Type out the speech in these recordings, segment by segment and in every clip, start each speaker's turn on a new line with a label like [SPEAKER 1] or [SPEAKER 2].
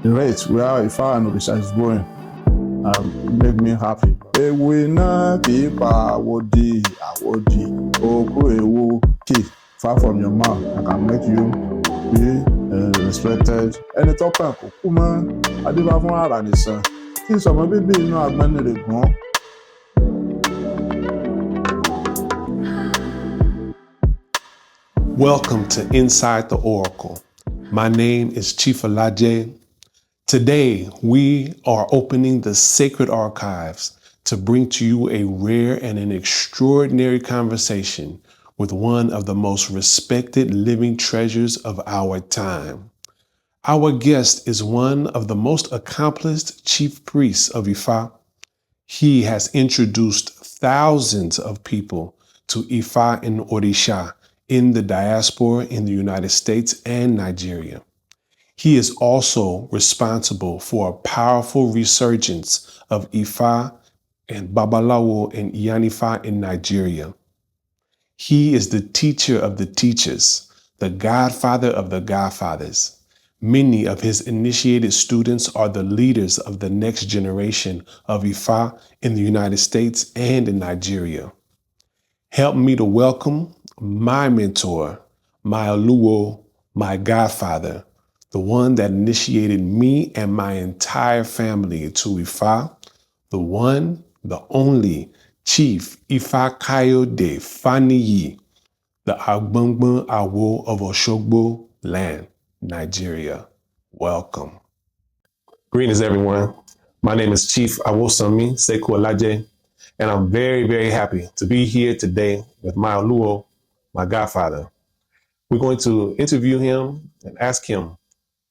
[SPEAKER 1] The rate where Ifa and Orisa is going make me happy. Ewe na ki pa awodi, oku ewu ki far from your mouth. I can make you be respected. Ẹni tó kàn kó kú mọ́ Adébá fún ara nìsan. Kí sọmọ bíbí inú Agbẹ́nirègún.
[SPEAKER 2] Welcome to Inside the Oracle. My name is Chief Olaje. Today, we are opening the sacred archives to bring to you a rare and an extraordinary conversation with one of the most respected living treasures of our time. Our guest is one of the most accomplished chief priests of Ifa. He has introduced thousands of people to Ifa and Orisa in the diaspora in the United States and Nigeria. He is also responsible for a powerful resurgence of Ifa and Babalawo and Iyanifa in Nigeria. He is the teacher of the teachers, the Godfather of the Godfathers. Many of his initiated students are the leaders of the next generation of Ifa in the United States and in Nigeria. Help me to welcome my mentor, my Aluwo, my Godfather, the one that initiated me and my entire family to Ifa, the one, the only Chief Fakayode Faniyi, the Agbongbon Awo of Osogbo land, Nigeria. Welcome. Greetings, everyone. My name is Chief Awosomi Seku Olaje, and I'm very, very happy to be here today with my Aluwo, my Godfather. We're going to interview him and ask him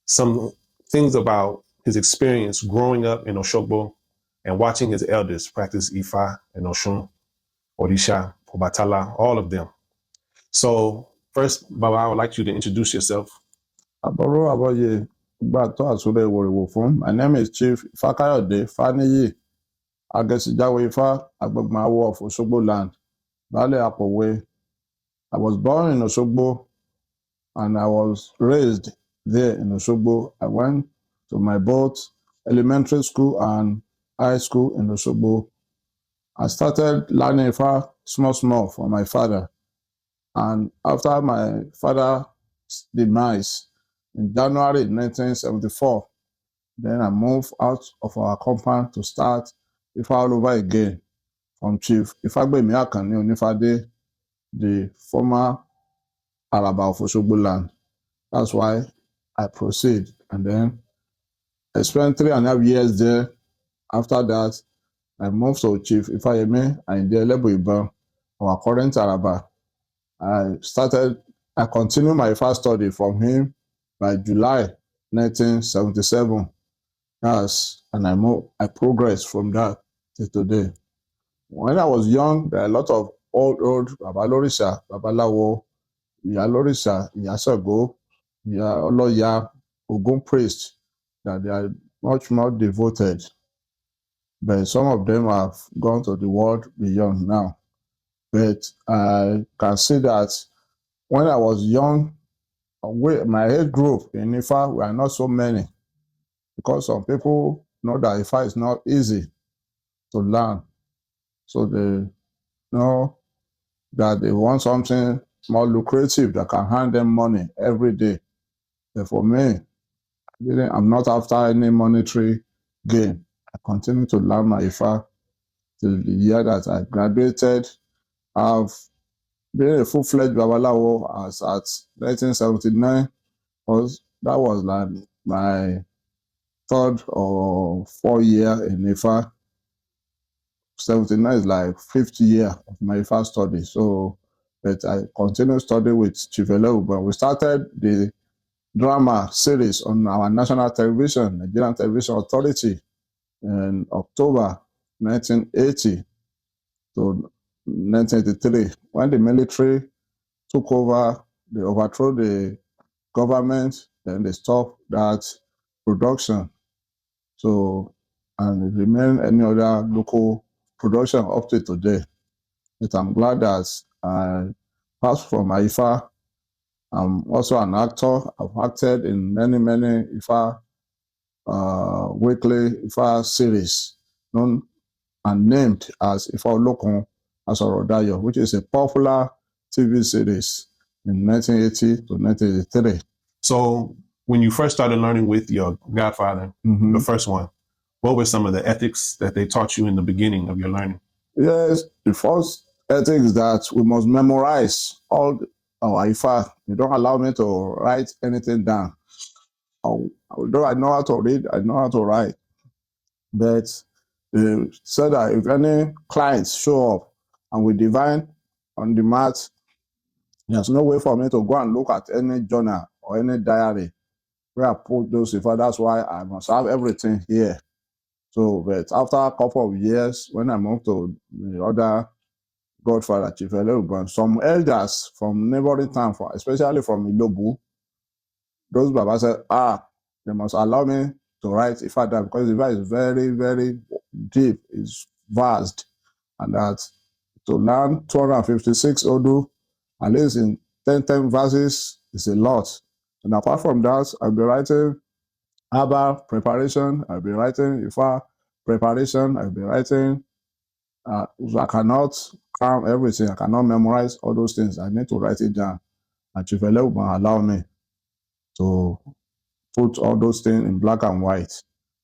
[SPEAKER 2] some things about his experience growing up in Osogbo and watching his elders practice Ifa and Oshun, Orisha, Obatala, all of them. So first, Baba, I would like you to introduce yourself.
[SPEAKER 1] Àbọ̀rọ̀ àbọ̀yè gbà tó àsúlẹ̀ ìwòrìwò fún. My name is Chief Fakayode Faniyi, Agesijawe Ifa, Agbongbon Awo of Osogbo land, Baale Apowe. I was born in Osogbo and I was raised there in Osogbo. I went to my both elementary school and high school in Osogbo. I started learning Ifa small from my father. And after my father's demise in January 1974, then I moved out of our compound to start Ifa all over again from Chief Ifagbemi Akanni Onifade, the former Araba of Osogbo land. That's why I proceed. And then I spent 3.5 years there. After that, I moved to Chief Ifayemi and Elebuiban, our current Araba. I continued my first study from him by July 1977. And I progressed from that to today. When I was young, there are a lot of old Babalorisa, Babalawo, Iyalorisa, Iyasago, Oloya, Ogun priests, that they are much more devoted. But some of them have gone to the world beyond now. But I can see that when I was young, my age group in Ifa were not so many, because some people know that Ifa is not easy to learn. So they know that they want something more lucrative that can hand them money every day. But for me, I'm not after any monetary gain. I continue to learn my Ifa till the year that I graduated. I've been a full-fledged Babalawo as at 1979, because that was like my 3rd or 4th year in Ifa. 79 is like 5th year of my Ifa study. So, but I continue study with Chief Elebuiban. We started the drama series on our national television, Nigerian Television Authority, in October 1980 to 1983. When the military took over, they overthrew the government, then they stopped that production. So, and it remained any other local production up to today. But I'm glad that I passed from Ifa. I'm also an actor. I've acted in many Ifa weekly Ifa series known and named as Ifa Olokun Asorodayo, which is a popular TV series in 1980 to 1983.
[SPEAKER 2] So when you first started learning with your godfather, the first one, what were some of the ethics that they taught you in the beginning of your learning?
[SPEAKER 1] Yes, the first ethic is that we must memorize all our Ifa. They don't allow me to write anything down. Although I know how to read, I know how to write. But they said that if any clients show up and we divine on the mat, there's no way for me to go and look at any journal or any diary where I put those Ifa. That's why I must have everything here. So, but after a couple of years, when I moved to the other Godfather, Chief Eleubon, some elders from neighboring town, especially from Ilobu, those Baba said, they must allow me to write Ifa down because Ifa is very, very deep, it's vast, and that to learn 256 Odu, at least in 10 verses, is a lot. And apart from that, I'll be writing Abba preparation, I'll be writing Ifa preparation, I'll be writing, I cannot cram everything, I cannot memorize all those things, I need to write it down. And Chief Eleubon allow me to put all those things in black and white.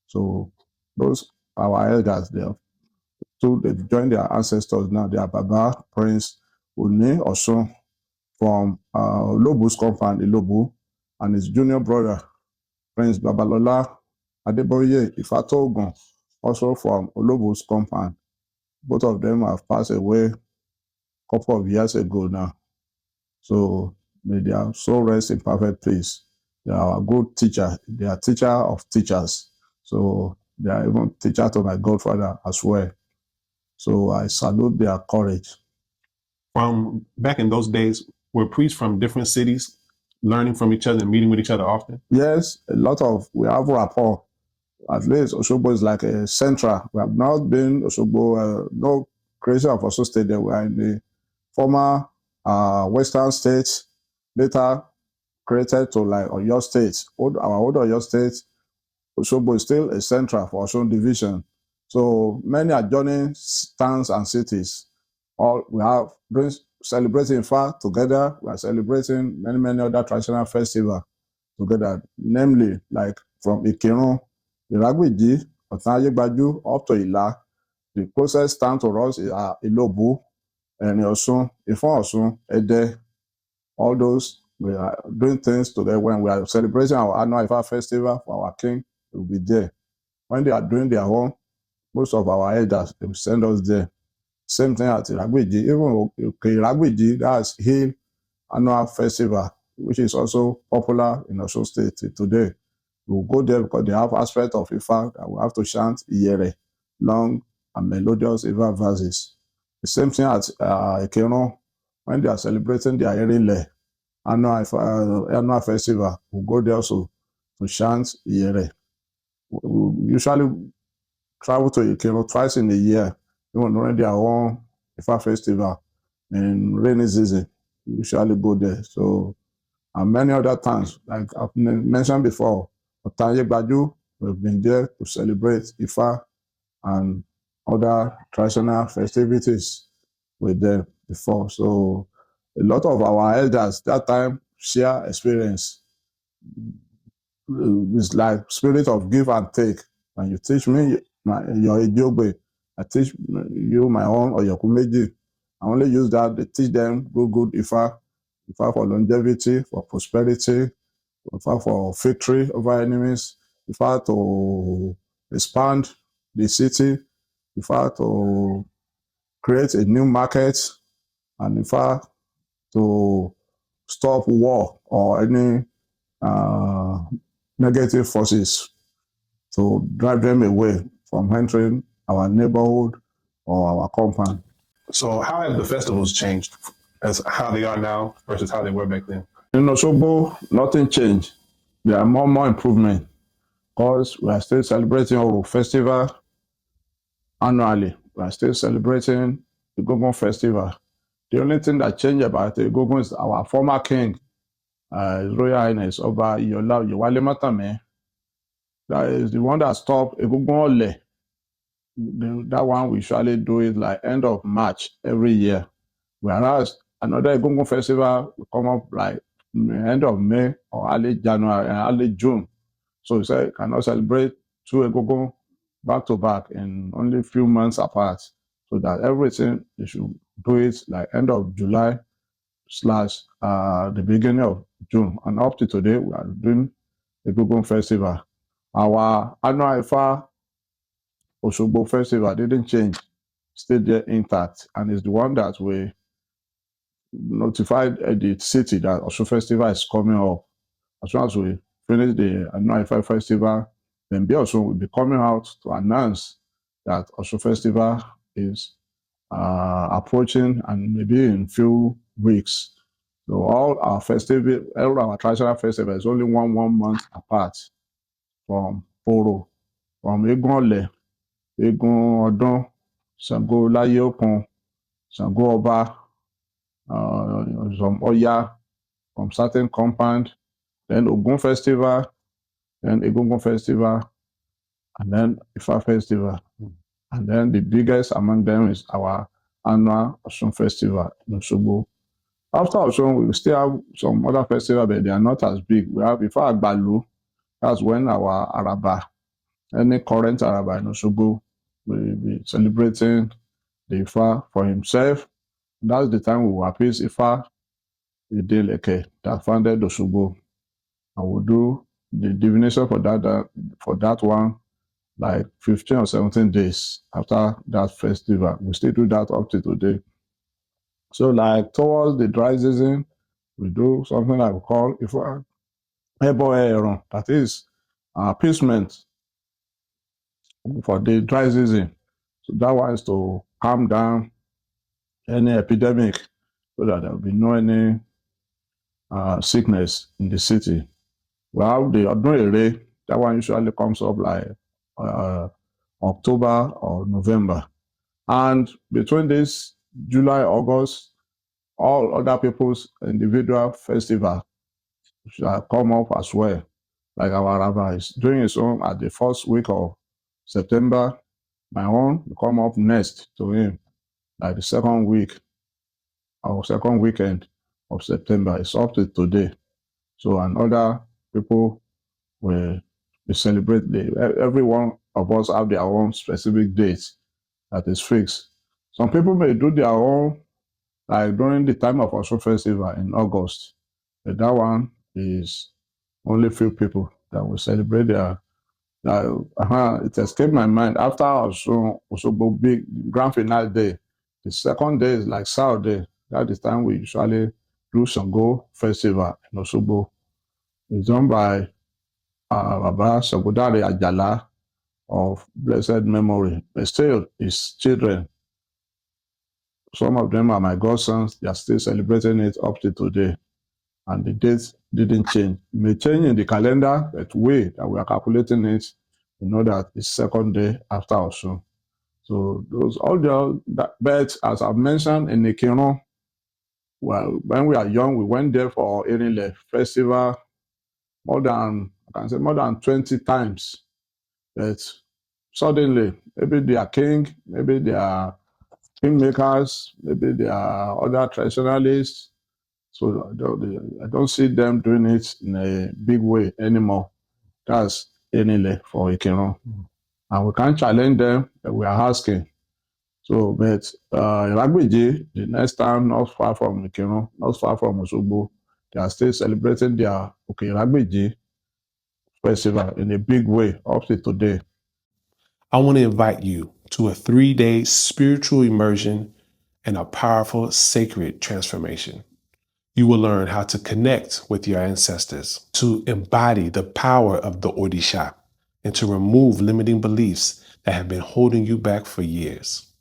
[SPEAKER 1] So those our elders there. So they've joined their ancestors now. They are Baba, Prince Uni Osun from Lobu's compound, Ilobu, and his junior brother, Prince Babalola Adeboye Ifatogun, also from Olobu's compound. Both of them have passed away a couple of years ago now. So may their soul rest in perfect peace. They are a good teacher. They are teacher of teachers. So they are even teacher to my godfather as well. So I salute their courage.
[SPEAKER 2] From back in those days, were priests from different cities learning from each other and meeting with each other often?
[SPEAKER 1] Yes, we have rapport. At least Osogbo is like a central. We have not been Osogbo, no creation of Osun State there. We are in the former Western states, later created to like Oyo State. Our old Oyo State, Osogbo is still a central for Osun division. So many adjoining towns and cities, all we have celebrating Ifa together. We are celebrating many other traditional festivals together, namely like from Ikirun, Iragbiji, Otayegbaju, up to Ila. The closest town to us is Ilobu, and Osun, Ifa Osun, Ede. All those, we are doing things together. When we are celebrating our annual Ifa festival for our king, we will be there. When they are doing their own, most of our elders, they will send us there. Same thing at Iragbiji. Even Iragbiji, that's Hill Annual Festival, which is also popular in Osun State today. We'll go there because they have aspect of Ifa that we have to chant Iyere, long and melodious Ifa verses. The same thing at Ekirun, when they are celebrating their Erile annual festival, we'll go there also to chant Iyere. We usually travel to Ekirun twice in a year, even during their own Ifa festival in rainy season. We usually go there. So, and many other times, like I've mentioned before, Otayegbaju, we've been there to celebrate Ifa and other traditional festivities with them before. So a lot of our elders that time share experience. It's like spirit of give and take. When you teach me your Ejogbe, I teach you my own or your Kumeji. I only use that to teach them good Ifa for longevity, for prosperity, Ifa for victory over enemies, Ifa to expand the city, Ifa to create a new market, and Ifa to stop war or any negative forces, to drive them away from entering our neighborhood or our compound.
[SPEAKER 2] So how have the festivals changed as how they are now versus how they were back then?
[SPEAKER 1] In Osogbo, nothing changed. There are more improvement because we are still celebrating our festival annually. We are still celebrating the Gogon festival. The only thing that changed about the Gogon is our former king, His Royal Highness Oba Iyola Oyewale Matame. That is the one that stopped Egungun Ole. That one we usually do it like end of March every year. Whereas another Egungun festival will come up like end of May or early January and early June. So you say you cannot celebrate two Egungun back to back in only a few months apart. So that everything you should do it like end of July / the beginning of June. And up to today, we are doing Egungun festival. Our annual Ifa Osogbo festival didn't change, stayed there intact, and is the one that we notified the city that Osho festival is coming up. As soon as we finish the annual Ifa festival, then Osho will be coming out to announce that Osho festival is approaching, and maybe in few weeks. So all our traditional festivals is only one month apart from Oro, from Egun Ole, Egun Odun, Sango Laye Okun, Sango Oba, some Oya from certain compound, then Ogun festival, then Egungun festival, and then Ifa festival. And then the biggest among them is our annual Osun festival in Osogbo. After Osun, we still have some other festivals, but they are not as big. We have Ifa Agbalu. That's when our Araba, any current Araba in Osogbo, will be celebrating the Ifa for himself. That's the time we will appease Ifa Ideleke that founded Osogbo. And we'll do the divination for that one like 15 or 17 days after that festival. We still do that up to today. So like towards the dry season, we do something like we call Ifa Ebo Eron, that is appeasement for the dry season. So that one is to calm down any epidemic so that there will be no any sickness in the city. We have the Odun Ere, that one usually comes up like October or November. And between this July, August, all other people's individual festival shall come up as well. Like our rabbi is doing his own at the first week of September. My own will come up next to him, like the second week or second weekend of September. It's up to today. So, and other people will celebrate. Every one of us have their own specific dates that is fixed. Some people may do their own, like during the time of Osho festival in August. But that one is only few people that will celebrate their. It escaped my mind. After Osogbo big grand finale day, the second day is like Saturday. That is the time we usually do Sango festival in Osogbo. It's done by Baba Sagodare Ajala of blessed memory. But still, his children, some of them are my godsons, they are still celebrating it up to today. And the dates didn't change. It may change in the calendar, but way that we are calculating it, we know that it's second day after Osun. So those all but as I've mentioned in Ikirun, well, when we are young, we went there for Erinle festival more than 20 times. But suddenly, maybe they are king, maybe they are kingmakers, maybe they are other traditionalists. So I don't see them doing it in a big way anymore. That's Enile for Ikirun. And we can't challenge them, but we are asking. So, but Iragbeje, the next time, not far from Ikirun, not far from Osogbo, they are still celebrating their Iragbeje festival in a big way up to today.
[SPEAKER 2] I want to invite you to a 3-day spiritual immersion and a powerful sacred transformation. You will learn how to connect with your ancestors, to embody the power of the Oisha, and to remove limiting beliefs that have been holding you back for years.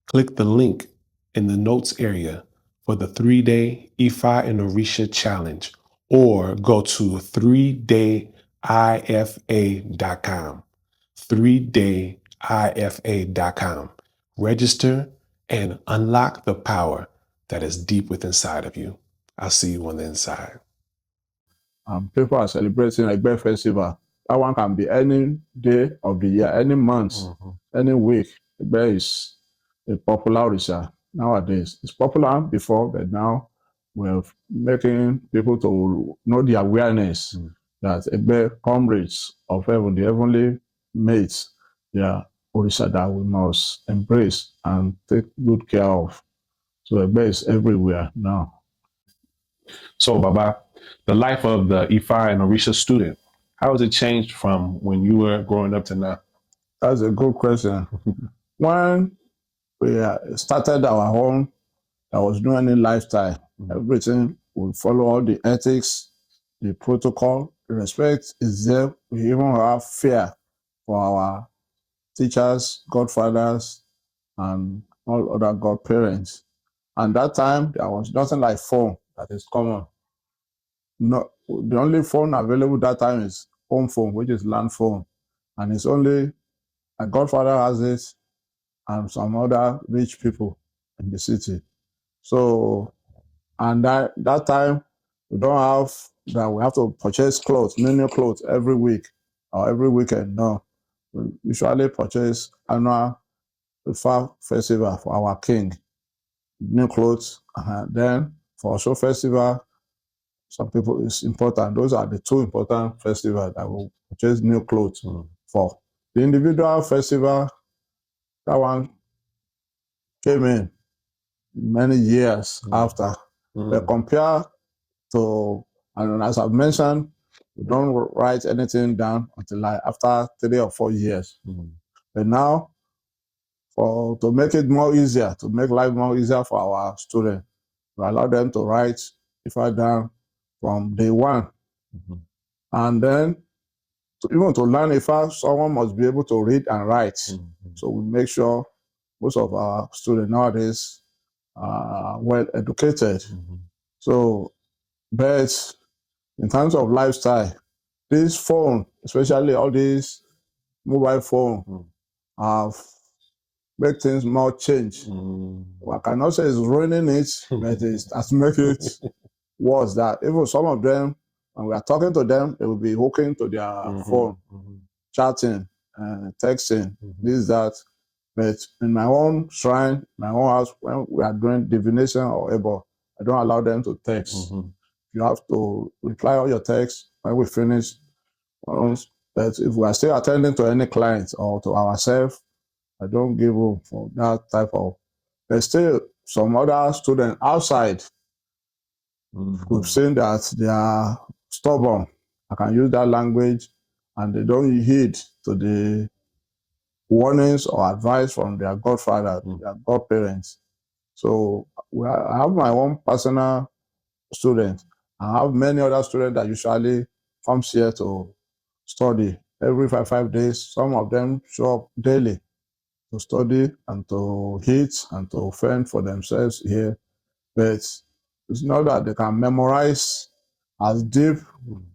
[SPEAKER 2] Click the link in the notes area for the 3-day Ifa and Orisa challenge, or go to 3dayifa.com. 3dayifa.com. Register and unlock the power that is deep within inside of you. I'll see you on the inside.
[SPEAKER 1] People are celebrating Egbe Festival That one can be any day of the year, any month, any week. Egbe is a popular Orisha nowadays. It's popular before, but now we're making people to know the awareness that Egbe comrades of heaven, the heavenly mates, they are Orisha that we must embrace and take good care of. So Egbe is everywhere now.
[SPEAKER 2] So, Baba, the life of the Ifa and Orisa student, how has it changed from when you were growing up to now?
[SPEAKER 1] That's a good question. When we started our own, there was no any lifestyle. Everything we follow all the ethics, the protocol, the respect is there. We even have fear for our teachers, godfathers, and all other godparents. And that time, there was nothing like phone that is common. No, the only phone available that time is home phone, which is land phone. And it's only a godfather has it and some other rich people in the city. So, and that time, we don't have that we have to purchase clothes, new clothes every week or every weekend. No, we usually purchase annual Ifa festival for our king, new clothes. Then for show festival, some people it's important. Those are the two important festivals that we purchase new clothes for. The individual festival, that one came in many years after. But compared to, and as I've mentioned, we don't write anything down until like after 3 or 4 years. But now, to make it more easier, to make life more easier for our students, we allow them to write Ifa down from day one. And then, even to learn Ifa, someone must be able to read and write. So we make sure most of our students nowadays are well educated. So, but in terms of lifestyle, this phone, especially all these mobile phone, have made things more change. Well, I cannot say it's ruining it, but it has made it worse. That even some of them, when we are talking to them, they will be hooking to their phone, chatting, texting, this, that. But in my own shrine, my own house, when we are doing divination or able, I don't allow them to text. You have to reply all your texts when we finish. But if we are still attending to any clients or to ourselves, I don't give room for that type of. There's still some other students outside. We've seen that they are stubborn. I can use that language, and they don't heed to the warnings or advice from their godfather, their godparents. So I have my own personal students. I have many other students that usually comes here to study every 5 days. Some of them show up daily to study and to eat and to fend for themselves here. But it's not that they can memorize as deep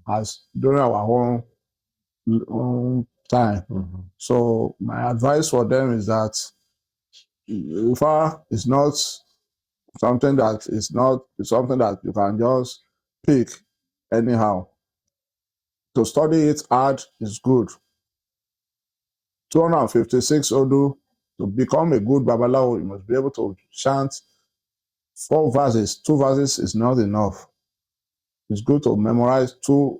[SPEAKER 1] as during our own time. So my advice for them is that Ifa is not something that you can just pick anyhow. To study it hard is good. 256 Odu, to become a good Babalawo, you must be able to chant 4 verses. 2 verses is not enough. It's good to memorize 4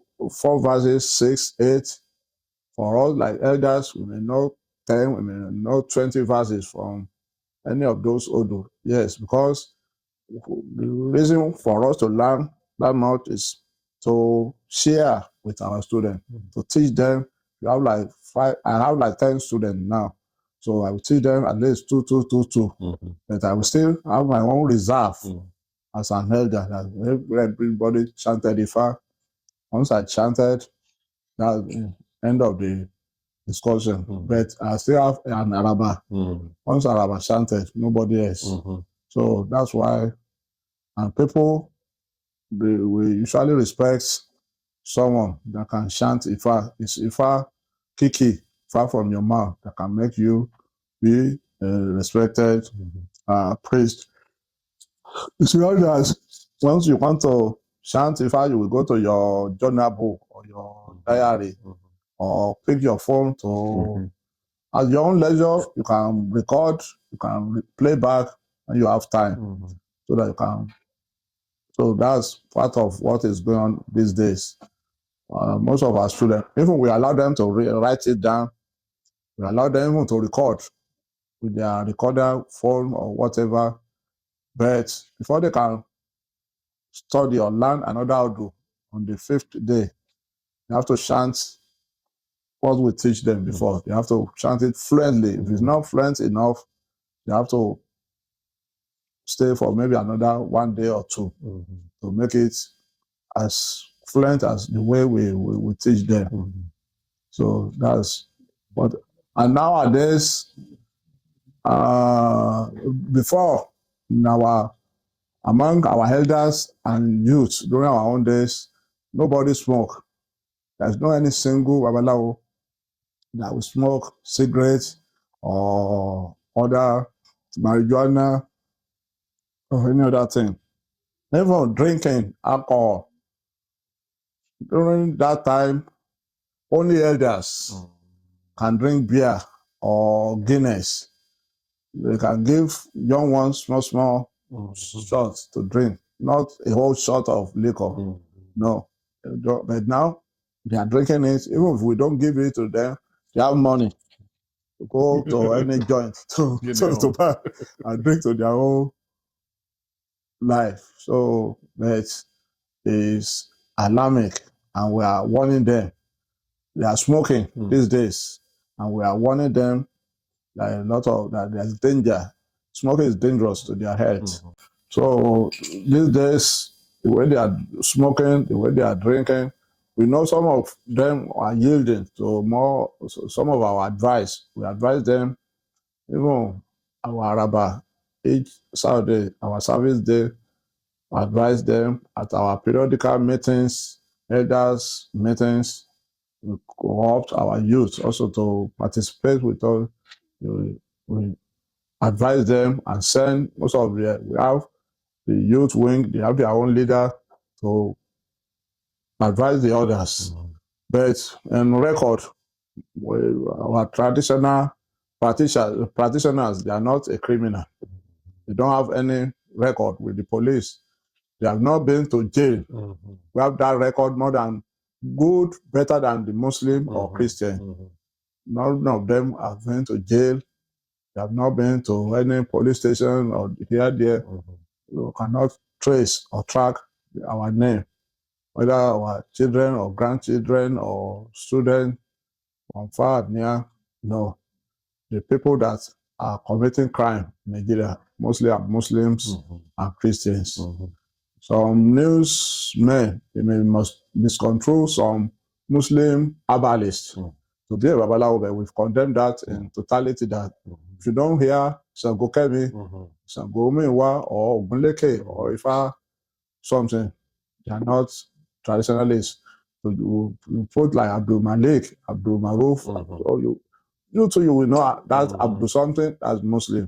[SPEAKER 1] verses, 6, 8. For us, like elders, we may know 10, we may know 20 verses from any of those Odu. Yes, because the reason for us to learn that much is to share with our students, to teach them. You have like 5, I have like 10 students now. So I will teach them at least 2, 2, 2, 2. But I will still have my own reserve as an elder. That everybody chanted Ifa. Once I chanted, that's the end of the discussion. But I still have an Araba. Once Araba chanted, nobody else. So that's why, and people, we usually respect someone that can chant Ifa. It's Ifa Kiki, far from your mouth, that can make you be respected, praised. It's not that once you want to chant Ifa, you will go to your journal book or your diary or pick your phone to, at your own leisure, you can record, you can play back when you have time, so that you can. So that's part of what is going on these days. Most of our students, even we allow them to write it down, we allow them even to record with their recorder, phone, or whatever. But before they can study or learn another Odu on the 5th day, they have to chant what we teach them before. They have to chant it fluently. If it's not fluent enough, they have to stay for maybe another 1 day or 2 to make it as fluent as the way we teach them. So that's what. And nowadays, before, among our elders and youth during our own days, nobody smoke. There's no any single Babalawo that will smoke cigarettes or other marijuana or any other thing. Even drinking alcohol. During that time, only elders can drink beer or Guinness. They can give young ones small shots to drink, not a whole shot of liquor. No. But now, they are drinking it. Even if we don't give it to them, they have money to go to any joint to buy and drink to their own life. So that is alarming, and we are warning them. They are smoking these days, and we are warning them that that there's danger. Smoking is dangerous to their health. So these days, the way they are smoking, the way they are drinking, we know some of them are yielding to more. Some of our advice, we advise them. Even our Araba, each Saturday, our service day, advise them at our periodical meetings, elders meetings. We co-opt our youth also to participate with us. We advise them and send most of the, we have the youth wing, they have their own leader to advise the others. But in record, our traditional practitioners, they are not a criminal. They don't have any record with the police. They have not been to jail. We have that record more than good, better than the Muslim or Christian. None of them have been to jail. They have not been to any police station or here, there. We cannot trace or track our name, whether our children or grandchildren or students from far and near. No. The people that are committing crime in Nigeria mostly are Muslims and Christians. Some newsmen, they must misconstrue some Muslim herbalists to be a Babalawo, but we've condemned that in totality, that if you don't hear Sango Kemi, Sango Omiwa, or Ogunleke, or Ifa something, they are not traditionalists. So you put like Abdul Malik, Abdul Maruf, or you too, you will know that Abdul something as Muslim.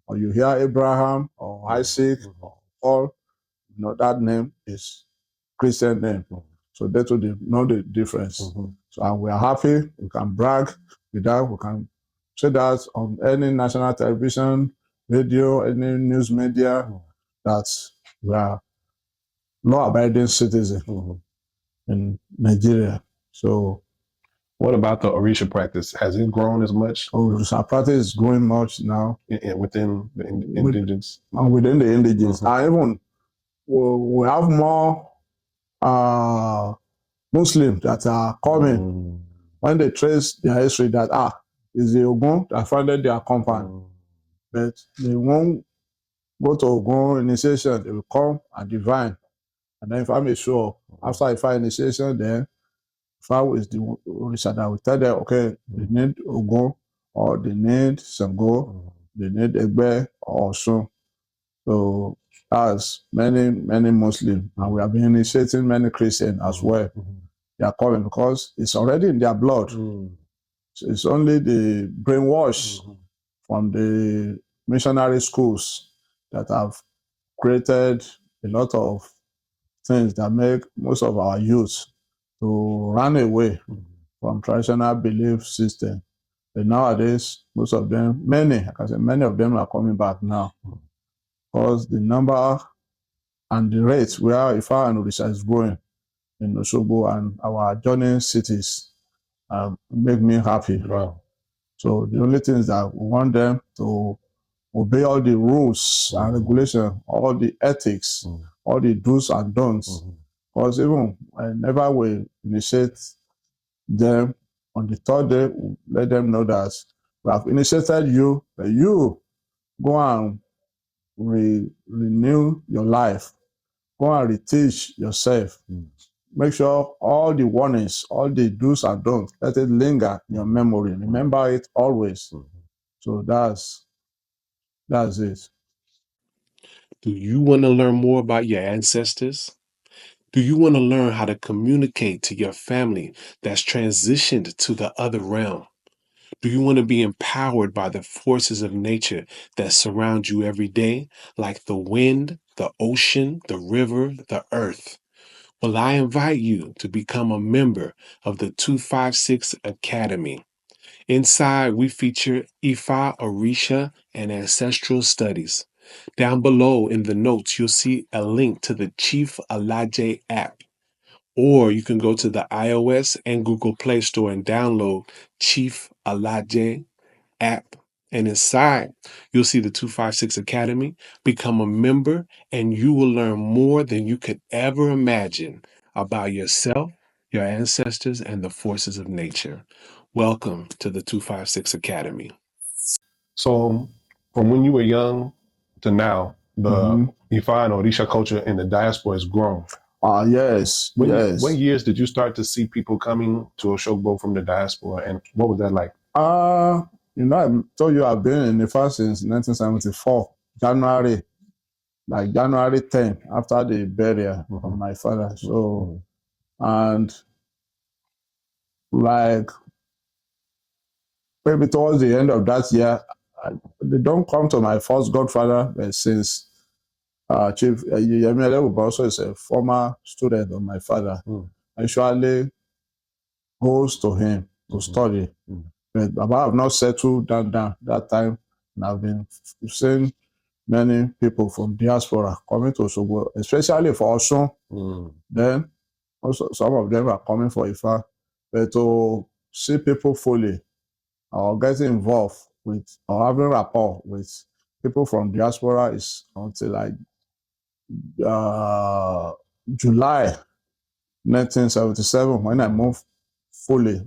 [SPEAKER 1] Or you hear Abraham or Isaac, or you know that name is Christian name. So that will know the difference. So and we are happy, we can brag with that, we can say that on any national television, radio, any news media, that we are law-abiding citizens in Nigeria. So
[SPEAKER 2] what about the Orisha practice? Has it grown as much?
[SPEAKER 1] Orisha practice is growing much now
[SPEAKER 2] within the indigenous.
[SPEAKER 1] Within the indigenous. And even we have more Muslims that are coming when they trace their history, that it's the Ogun that founded their compound. But they won't go to Ogun initiation, they will come and divine. And then if I may show up, after Ifa initiation, then Ifa is the Orisha that will tell them, okay, they need Ogun, or they need Sango, they need Egbe or Osun. So as many Muslims, and we have been initiating many Christians as well. They are coming because it's already in their blood. So it's only the brainwash from the missionary schools that have created a lot of things that make most of our youth to run away from traditional belief system. But nowadays, most of them, many, I can say many of them are coming back now. Because the number and the rate where Ifa and Orisa is growing in Osogbo and our adjoining cities make me happy.
[SPEAKER 2] Wow.
[SPEAKER 1] So the only thing is that we want them to obey all the rules and regulations, all the ethics, all the do's and don'ts. Because even whenever we initiate them on the third day, we let them know that we have initiated you, but you go and renew your life. Go and reteach yourself. Make sure all the warnings, all the do's and don'ts, let it linger in your memory. Remember it always. So that's it.
[SPEAKER 2] Do you want to learn more about your ancestors? Do you want to learn how to communicate to your family that's transitioned to the other realm? Do you want to be empowered by the forces of nature that surround you every day, like the wind, the ocean, the river, the earth? Well, I invite you to become a member of the 256 Academy. Inside, we feature Ifa, Orisa, and ancestral studies. Down below in the notes, you'll see a link to the Chief Alaje app. Or you can go to the iOS and Google Play Store and download Chief Alaje app. And inside, you'll see the 256 Academy. Become a member, and you will learn more than you could ever imagine about yourself, your ancestors, and the forces of nature. Welcome to the 256 Academy. So, from when you were young to now, the Ifa and Orisa culture in the diaspora has grown.
[SPEAKER 1] Yes.
[SPEAKER 2] What years did you start to see people coming to Osogbo from the diaspora, and what was that like?
[SPEAKER 1] I told you I've been in Ifa since 1974, January 10, after the burial of my father. So, and like maybe towards the end of that year, they don't come to my first Godfather, but since Chief Iyanifa also is a former student of my father, I usually goes to him to study. But Baba have not settled down that time, and I've been seeing many people from diaspora coming to Osogbo, especially for Osun. Then also some of them are coming for Ifa. But to see people fully or getting involved with or having rapport with people from diaspora is until like July 1977 when I moved fully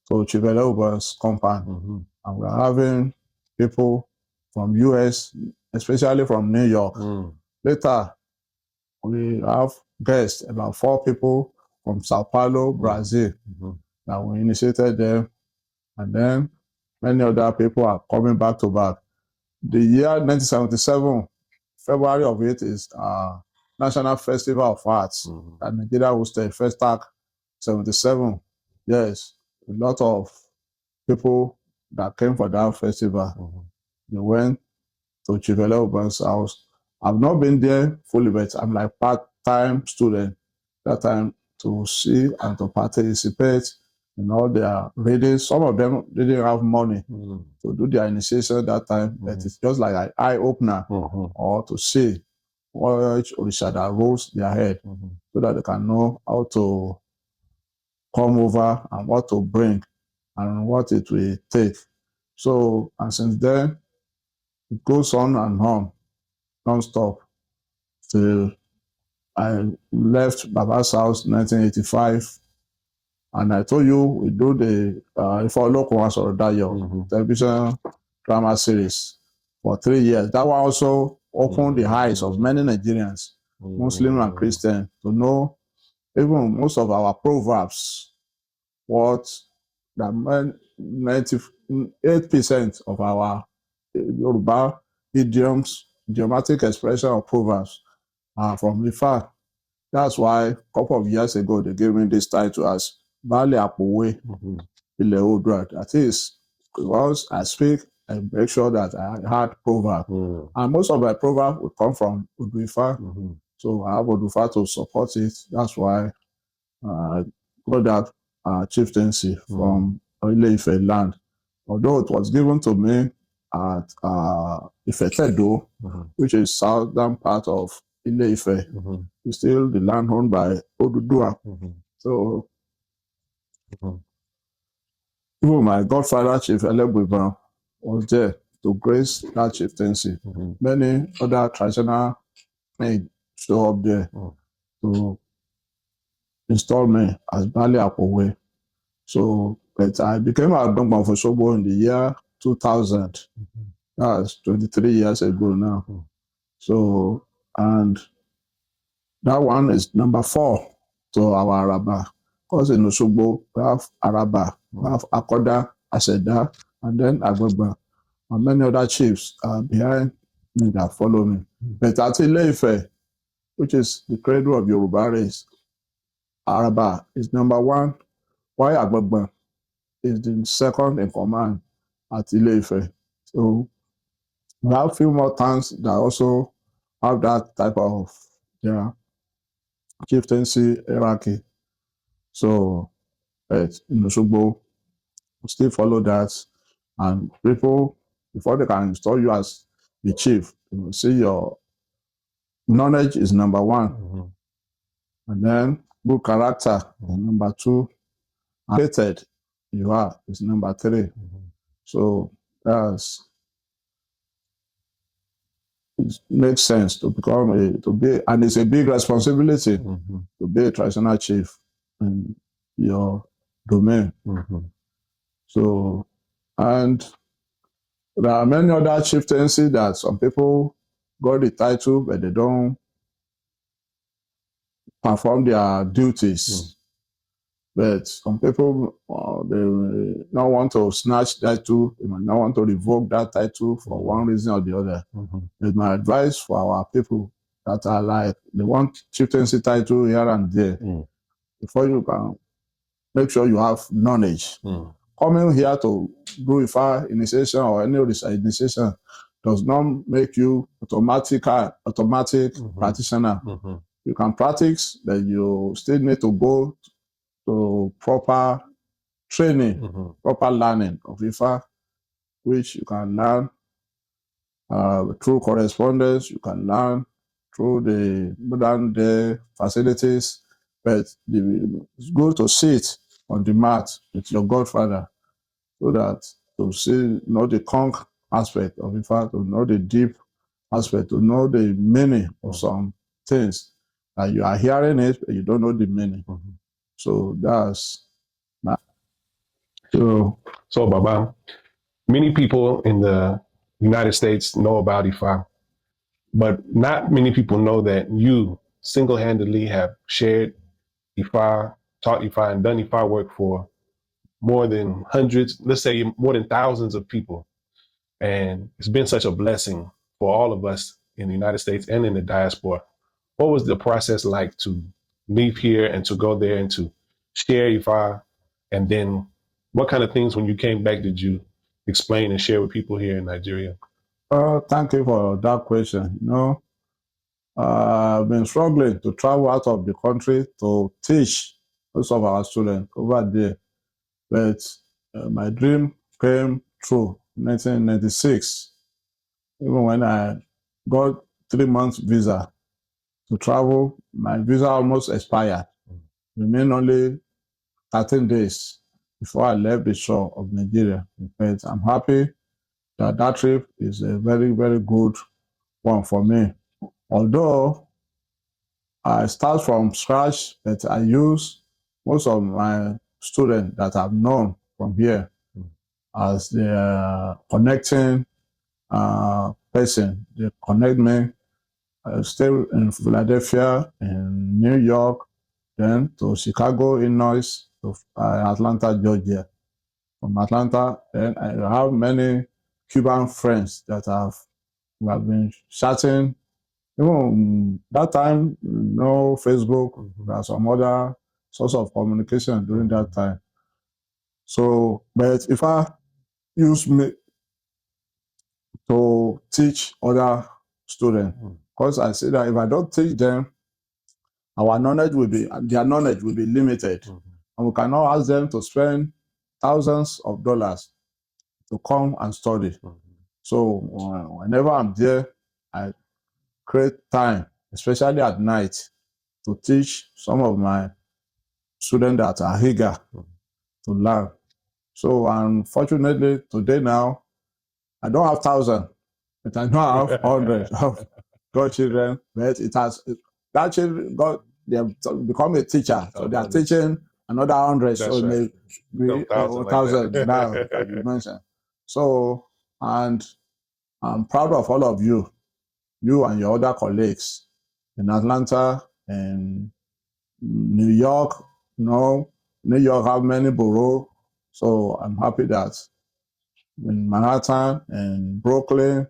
[SPEAKER 1] to Chiveloba's compound. And we're having people from US, especially from New York. Later, we have guests, about 4 people from Sao Paulo, Brazil. That we initiated them. And then many other people are coming back to back. The year 1977, February of it is National Festival of Arts that Nigeria hosted, Festac 77. Yes, a lot of people that came for that festival. They went to Chiveloba's house. I've not been there fully, but I'm like part-time student that time to see and to participate in all their readings. Some of them didn't have money to do their initiation that time, but it's just like an eye-opener or to see which Orisha that rolls their head so that they can know how to come over and what to bring and what it will take. So, and since then, it goes on and on, non-stop, till I left Baba's house in 1985. And I told you we do the Ifa Local or Dayo television drama series for 3 years. That one also opened the eyes of many Nigerians, Muslim and Christian, to know even most of our proverbs, what that 98% of our Yoruba idioms, idiomatic expression of proverbs are from Ifa. That's why a couple of years ago they gave me this title as Bale Apowe Ile Odra. That is, because I speak, I make sure that I had proverb. And most of my proverb will come from Ifa. So I have Ifa to support it. That's why I got that chieftaincy from Ile-Ife land. Although it was given to me at Ife-Tedo, which is southern part of Ile-Ife, it's still the land owned by Oduduwa. So even my godfather, Chief Elebuibon, was there to grace that chieftaincy. Many other traditional men show up there to install me as Bali Apowe. So, but I became Agbongbon Osogbo in the year 2000. That's 23 years ago now. So, and that one is number 4 to our Araba. Because in Osogbo, we have Araba, we have Akoda, Aseda, and then Agbongbon. And many other chiefs are behind me that follow me. But at Ile-Ife, which is the cradle of Yoruba race, Araba is number 1, while Agbongbon is the second in command at Ile-Ife. So we have a few more towns that also have that type of chieftaincy hierarchy. So in Osogbo, we still follow that. And people, before they can install you as the chief, you will see your knowledge is number 1. And then good character is number 2. And rated you are is number 3. So that's it makes sense to become and it's a big responsibility to be a traditional chief in your domain. So, and there are many other chieftaincy that some people got the title, but they don't perform their duties. But some people, they may not want to snatch that title, they might not want to revoke that title for one reason or the other. But my advice for our people that are like, they want chieftaincy title here and there, before you can make sure you have knowledge. Coming here to do Ifa initiation or any Orisa initiation does not make you automatic practitioner. You can practice, but you still need to go to proper training, proper learning of Ifa, which you can learn through correspondence, you can learn through the modern day facilities, but it's good to sit on the mat with your Godfather so that to know the conch aspect of Ifa, to know the deep aspect, to know the meaning of some things. That you are hearing it, but you don't know the meaning. So that's that.
[SPEAKER 2] So Baba, many people in the United States know about Ifa, but not many people know that you single-handedly have shared Ifa, taught Ifa, and done Ifa work for more than hundreds, let's say more than thousands of people. And it's been such a blessing for all of us in the United States and in the diaspora. What was the process like to leave here and to go there and to share Ifa? And then what kind of things when you came back did you explain and share with people here in Nigeria?
[SPEAKER 1] Thank you for that question. I've been struggling to travel out of the country to teach most of our students over there. But my dream came true in 1996. Even when I got 3 months visa to travel, my visa almost expired. Remained only 13 days before I left the shore of Nigeria. But I'm happy that that trip is a very, very good one for me. Although I start from scratch, but I use most of my students that I've known from here as the connecting person. They connect me. I stay in Philadelphia, in New York, then to Chicago, Illinois, to Atlanta, Georgia. From Atlanta, then I have many Cuban friends that we have been chatting. Even that time, no Facebook, there are some other source of communication during that time. So, but if I use me to teach other students, because I say that if I don't teach them, their knowledge will be limited. And we cannot ask them to spend thousands of dollars to come and study. So whenever I'm there, I create time, especially at night, to teach some of my students that are eager to learn. So unfortunately, today now, I don't have 1,000, but I now have 100 of godchildren. But that children they have become a teacher, so they are teaching another 100. So it may be 1,000 now, as you mentioned. So, and I'm proud of all of you and your other colleagues in Atlanta and New York. New York have many boroughs, so I'm happy that in Manhattan and Brooklyn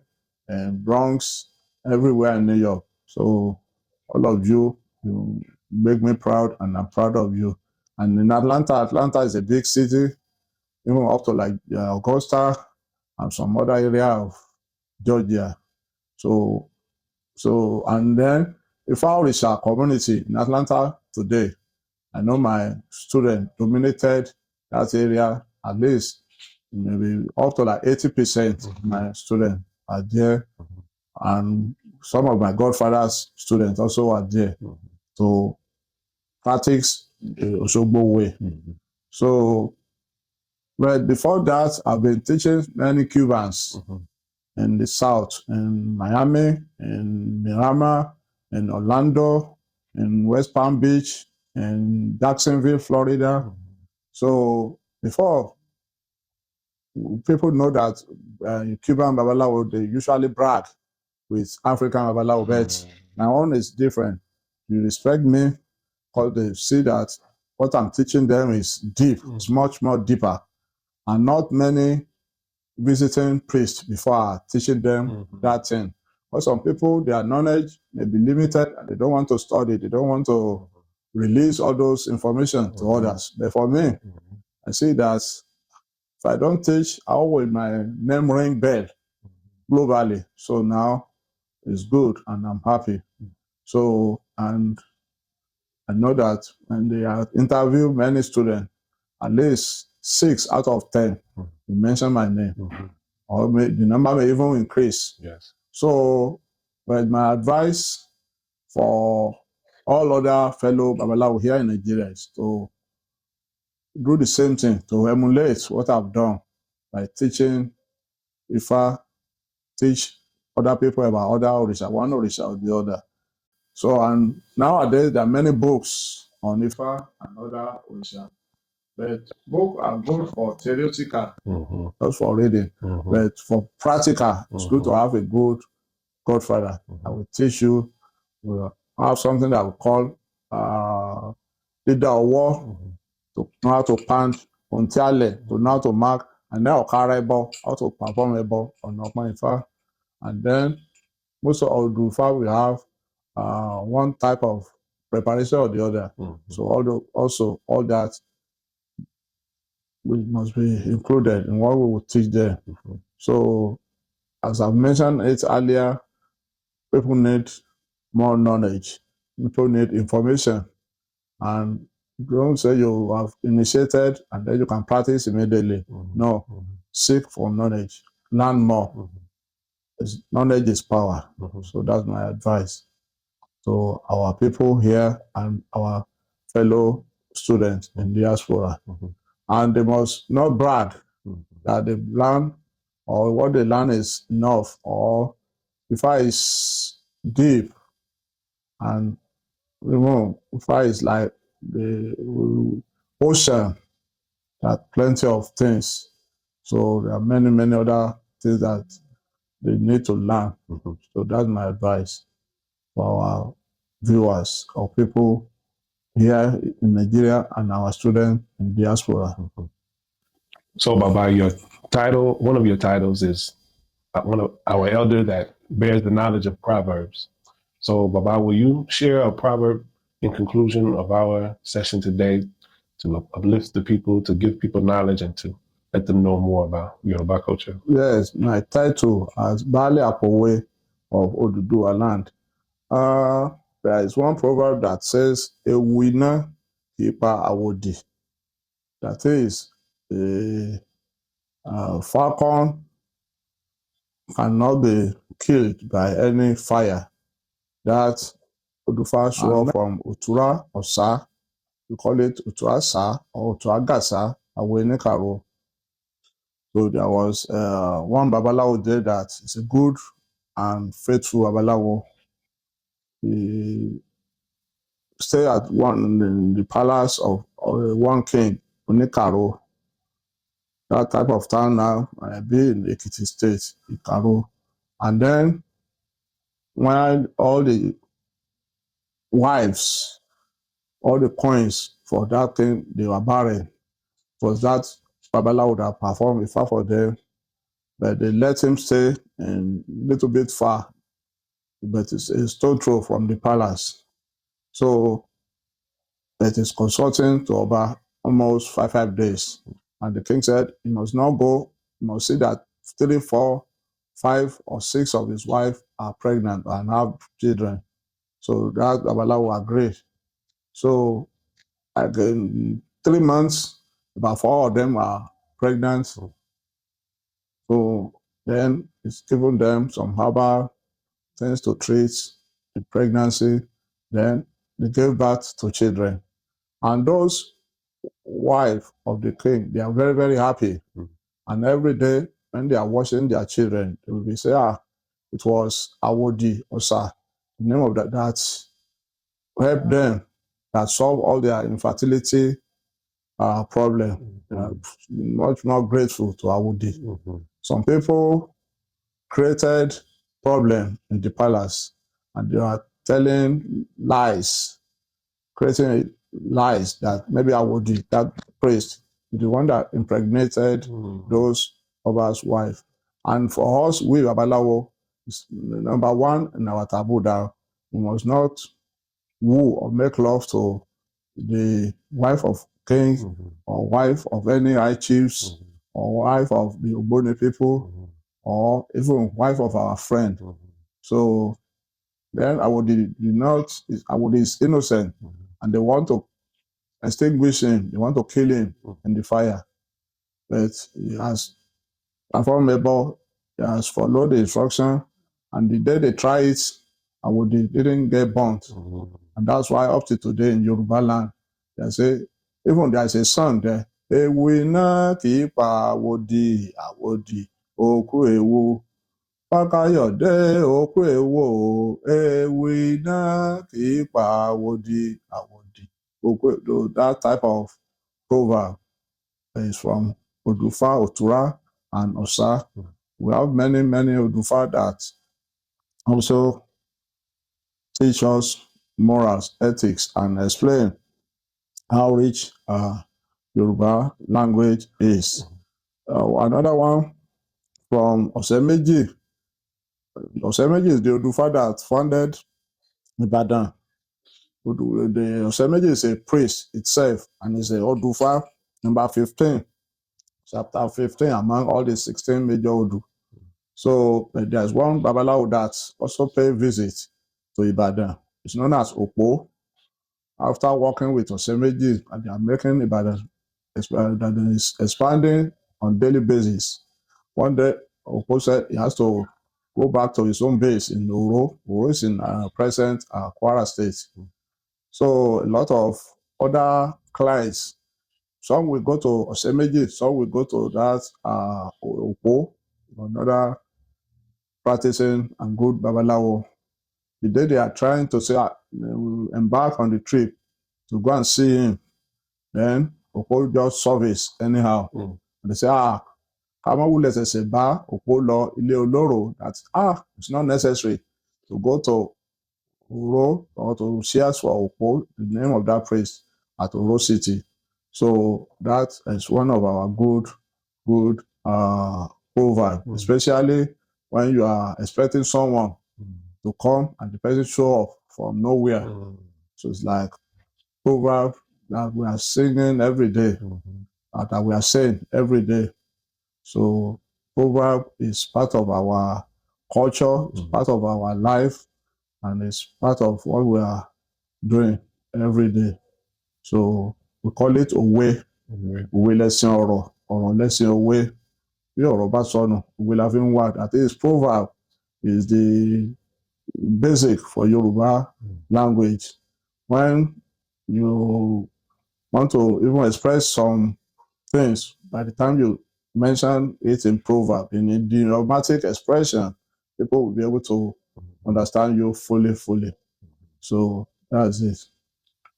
[SPEAKER 1] and Bronx, everywhere in New York. So all of you make me proud, and I'm proud of you. And in Atlanta is a big city, even up to like Augusta and some other area of Georgia. So and then Ifa Orisa community in Atlanta today, I know my student dominated that area, at least maybe up to like 80% of my students are there. And some of my Godfathers students also are there to practice the Osogbo way. So, but before that, I've been teaching many Cubans in the South, in Miami, in Miramar, in Orlando, in West Palm Beach, in Jacksonville, Florida. So before, people know that Cuban Babalawo, they usually brag with African Babalawo, but my own is different. You respect me because they see that what I'm teaching them is deep. It's much more deeper. And not many visiting priests before are teaching them that thing. But some people, their knowledge may be limited and they don't want to study. They don't want to release all those information to others. But for me, I see that if I don't teach, how will my name ring bell globally? So now it's good and I'm happy. So, and I know that when they have interviewed many students, at least 6 out of 10 will mention my name. Or the number may even increase.
[SPEAKER 2] Yes.
[SPEAKER 1] So, but my advice for all other fellow Babalawo here in Nigeria is to do the same thing, to emulate what I've done by teaching Ifa, teach other people about other Orisa, one Orisa or the other. So, and nowadays there are many books on Ifa and other Orisa. But books are good for theoretical, not for reading. But for practical, it's good to have a good Godfather. I will teach you. We'll have something that we call leader of war, to know how to punch, untiale, to know how to mark, and then Okarebo, how to perform ebo on Ifa. And then most of the Ifa we have one type of preparation or the other. So all that must be included in what we will teach them. So as I've mentioned it earlier, people need more knowledge. People need information. And don't say you have initiated and then you can practice immediately. No, seek for knowledge. Learn more. Knowledge is power. So that's my advice to our people here and our fellow students in diaspora. And they must not brag that they learn or what they learn is enough, or Ifa is deep, and Ifa is like the ocean, that plenty of things. So there are many, many other things that they need to learn. So that's my advice for our viewers or people here in Nigeria and our students in diaspora.
[SPEAKER 2] So, Baba, your title, one of your titles is one of our elder that bears the knowledge of Proverbs. So, Baba, will you share a proverb in conclusion of our session today to uplift the people, to give people knowledge, and to let them know more about Yoruba culture?
[SPEAKER 1] Yes, my title as Bale Apowe of Oduduwa land. There is one proverb that says, "A winner, keeper awodi." That is, falcon cannot be killed by any fire. That Odufa show from Utura Osa. We call it Uturasa or Uturagasa, Awenekaro. So there was one Babalawo there that is a good and faithful Babalawo. He stayed at one in the palace of one king, Unikaro. That type of town now be in Ekiti State, Ikaro. And then when all the wives, all the coins for that thing, they were barren. It was that Babalawo that performed Ifa for them, but they let him stay a little bit far, but it's a stone throw from the palace. So it is consulting to Oba almost 5 days. And the king said, he must not go, he must see that 3, 4, 5, or 6 of his wives are pregnant and have children. So that Babalawo agreed. So in 3 months, about 4 of them are pregnant. So then it's given them some herbal things to treat the pregnancy. Then they gave birth to children. And those wife of the king, they are very, very happy. And every day when they are watching their children, they will be saying, it was Awodi Osa, the name of that helped them, that solve all their infertility problem. They are much more grateful to Awodi. Some people created problem in the palace, and they are telling lies, creating lies that maybe Awodi, that priest, is the one that impregnated those of us wife. And for us, we Babalawo, is number one in our taboo that we must not woo or make love to the wife of king or wife of any high chiefs or wife of the Ogboni people or even wife of our friend. So then Awodi is innocent, and they want to extinguish him, they want to kill him in the fire. But he has performed able, he has followed the instruction, and the day they try it, Awodi didn't get burnt. And that's why up to today in Yoruba land, they say, even there is a song there, Ewi na ki pa Awodi, Awodi, oku ewu. Fakayode oku ewu, ewi na ki pa Awodi, Awodi. That type of proverb is from Odufa, Otura, and Osa. We have many, many Odufa that also teach us morals, ethics, and explain how rich Yoruba language is. Another one from Osemeji. Osemeji is the Odufa that founded Ibadan. The Osemeji is a priest itself, and is a Odufa number 15, chapter 15 among all the 16 major Odu. So there's one Babalawo that also pay visit to Ibadan. It's known as Opo. After working with Osemeji, and they are making Ibadan that is expanding on daily basis. One day, Opo said he has to go back to his own base in Oro. Oro is in present Kwara State. So a lot of other clients, some will go to Osemeji, some will go to that Opo, another practicing and good Babalawo. The day they are trying to say, they will embark on the trip to go and see him, then Opo just service anyhow. And they say, Kamawule says, Ba, Opo lo ile oloro, that, it's not necessary to go to Oro or to search for Opo, the name of that priest, at Oro City. So that is one of our good proverb, especially when you are expecting someone to come and the person show up from nowhere. So it's like proverb that we are singing every day, that we are saying every day. So proverb is part of our culture, it's part of our life, and it's part of what we are doing every day. So we call it Owe. Òwe lẹṣin ọ̀rọ̀, ọ̀rọ̀ lẹṣin òwe. Bí ọ̀rọ̀ bá sọnù, òwe la fi ń wá. That is, proverb is the basic for Yoruba language. When you want to even express some things, by the time you mention it in proverb, in idiomatic expression, people will be able to understand you fully. So that's it.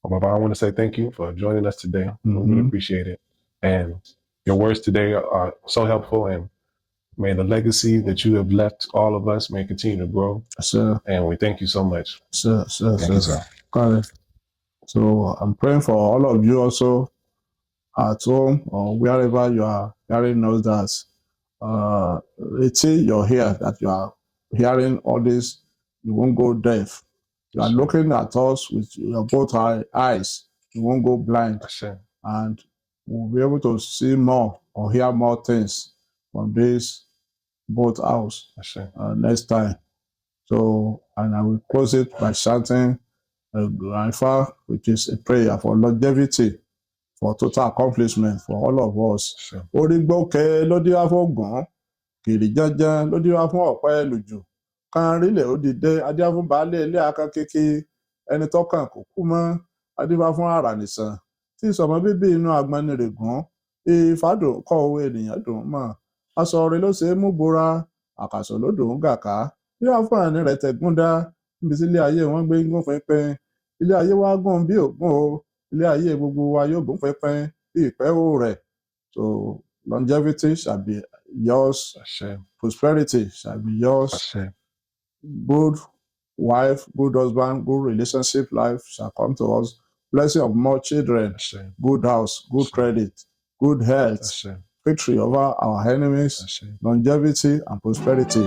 [SPEAKER 2] Well, Baba, I want to say thank you for joining us today. We really appreciate it. And your words today are so helpful, and may the legacy that you have left all of us may continue to grow.
[SPEAKER 1] Sir.
[SPEAKER 2] And we thank you so much.
[SPEAKER 1] Sir.
[SPEAKER 2] Thank you, sir.
[SPEAKER 1] Correct. So I'm praying for all of you also at home or wherever you are hearing us, that you're here, that you are hearing all this, you won't go deaf. You are looking at us with your both eyes, you won't go blind. And we'll be able to see more or hear more things from this boat house next time. So, and I will close it by chanting Iyanifa, which is a prayer for longevity, for total accomplishment for all of us. Orígbókè ló díwá fógún, kìrì jẹ́jẹ́ ló díwá fún ọ̀pẹ́ lùjù. Kan rílẹ̀ ó dìde, adíwá fún baálé ilé akákéké, ẹni tọ́kàn kò kú mọ́, adíwá fún àrànìsàn. Tí ìsọmọ bíbí inú agbanirègún, ìfádùn kọ́ owó ènìyàn dùn mọ́. Aṣọ orin ló ṣe é mú bora, àkàsọ̀ ló dùn ún gàká. Díwá fún àní rẹ̀ tẹ̀gún dá, níbi tí ilé ayé wọn gbé ń gún pínpín. Ilé ayé wa gùn bí ògùn o, ilé ayé gbogbo wa yóò gùn pínpín bí ìpẹ́wò rẹ̀. So longevity shall be yours, prosperity shall be yours, good wife, good husband, good relationship life shall come to us, blessing of more children, good house, good credit, good health, victory over our enemies, longevity and prosperity.